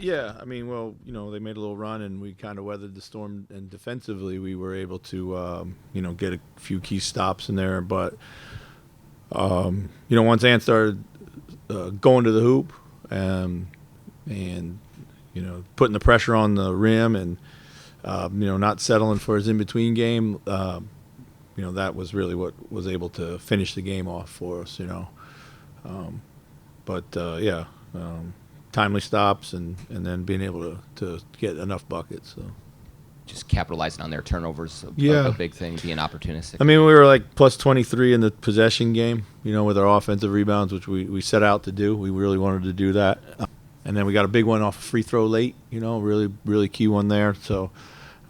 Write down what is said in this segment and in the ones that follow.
Yeah, I mean, well, they made a little run and we kind of weathered the storm. And defensively, we were able to, get a few key stops in there. But, once Ant started going to the hoop and putting the pressure on the rim and, not settling for his in-between game, that was really what was able to finish the game off for us. But, yeah. Timely stops and then being able to get enough buckets. So Just capitalizing on their turnovers, a big thing, being opportunistic. I mean, we were like plus 23 in the possession game, with our offensive rebounds, which we set out to do. We really wanted to do that. And then we got a big one off a free throw late, really, really key one there. So,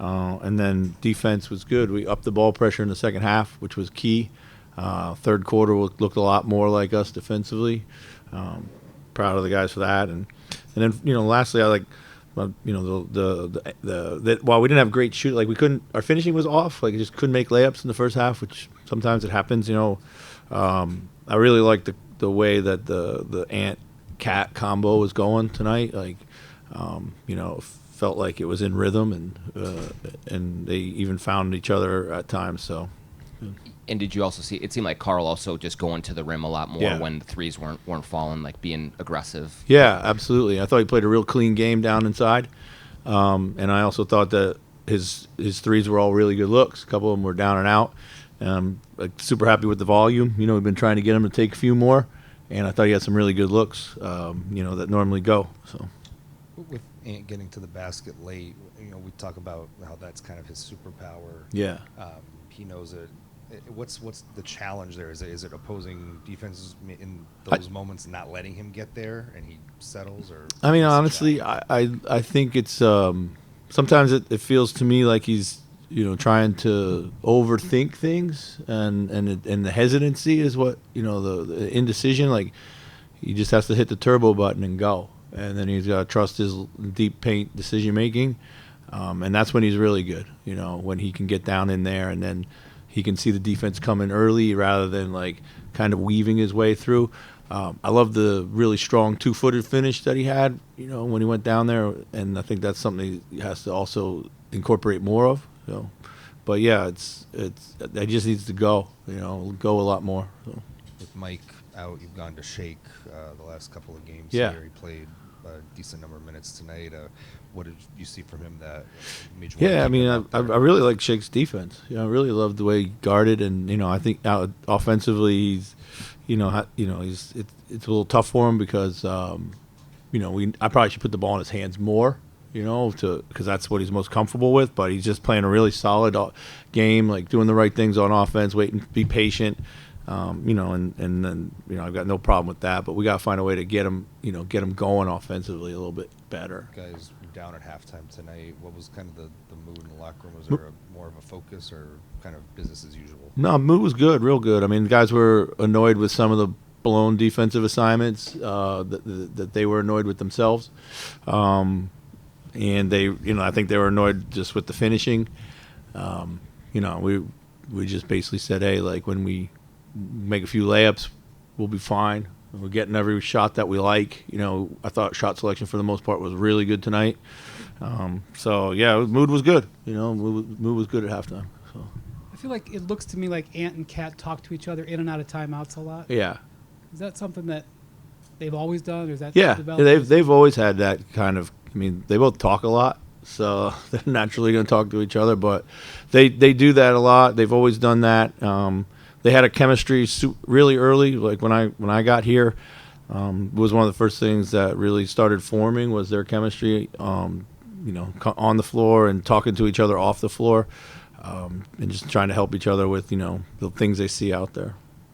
and then defense was good. We upped the ball pressure in the second half, which was key. Third quarter looked a lot more like us defensively. Proud of the guys for that, and then lastly, I like, while we didn't have great shoot, like our finishing was off, like just couldn't make layups in the first half, which sometimes it happens. I really liked the way that the Ant Cat combo was going tonight. Like, felt like it was in rhythm, and they even found each other at times. So. And did you also see? It seemed like Carl also just going to the rim a lot more when the threes weren't falling, like being aggressive. Yeah, absolutely. I thought he played a real clean game down inside, and I also thought that his threes were all really good looks. A couple of them were down and out. Super happy with the volume. We've been trying to get him to take a few more, and I thought he had some really good looks. That normally go. So. With Ant getting to the basket late, we talk about how that's kind of his superpower. Yeah. He knows it. What's the challenge there? Is it opposing defenses in those moments not letting him get there and he settles? Or I mean, honestly, I think it's sometimes it feels to me like he's trying to overthink things, and the hesitancy is what the indecision. Like, he just has to hit the turbo button and go, and then he's got to trust his deep paint decision making, and that's when he's really good. When he can get down in there and then he can see the defense coming early rather than like kind of weaving his way through. I love the really strong 2-footed finish that he had, when he went down there, and I think that's something he has to also incorporate more of. But yeah, it just needs to go a lot more. So. With Mike out, you've gone to Shake the last couple of games. Yeah. Here. He played a decent number of minutes tonight. What did you see from him that made you? Yeah, I mean, I really like Shake's defense. I really loved the way he guarded, and I think offensively he's, it's a little tough for him because, I probably should put the ball in his hands more, because that's what he's most comfortable with. But he's just playing a really solid game, like doing the right things on offense, waiting, be patient. And then I've got no problem with that, but we got to find a way to get him going offensively a little bit better. Guys down at halftime tonight. What was kind of the mood in the locker room? Was there more of a focus or kind of business as usual? No, mood was good, real good. I mean, the guys were annoyed with some of the blown defensive assignments that they were annoyed with themselves, and they, I think they were annoyed just with the finishing. We just basically said, hey, like when we make a few layups, we'll be fine. We're getting every shot that we like. I thought shot selection for the most part was really good tonight. So yeah, mood was good. Mood was good at halftime. So. I feel like it looks to me like Ant and Cat talk to each other in and out of timeouts a lot. Yeah. Is that something that they've always done, or is that developed? They've always had that kind of. I mean, they both talk a lot, so they're naturally going to talk to each other. But they do that a lot. They've always done that. They had a chemistry really early. Like when I got here, was one of the first things that really started forming was their chemistry. On the floor and talking to each other off the floor, and just trying to help each other with the things they see out there.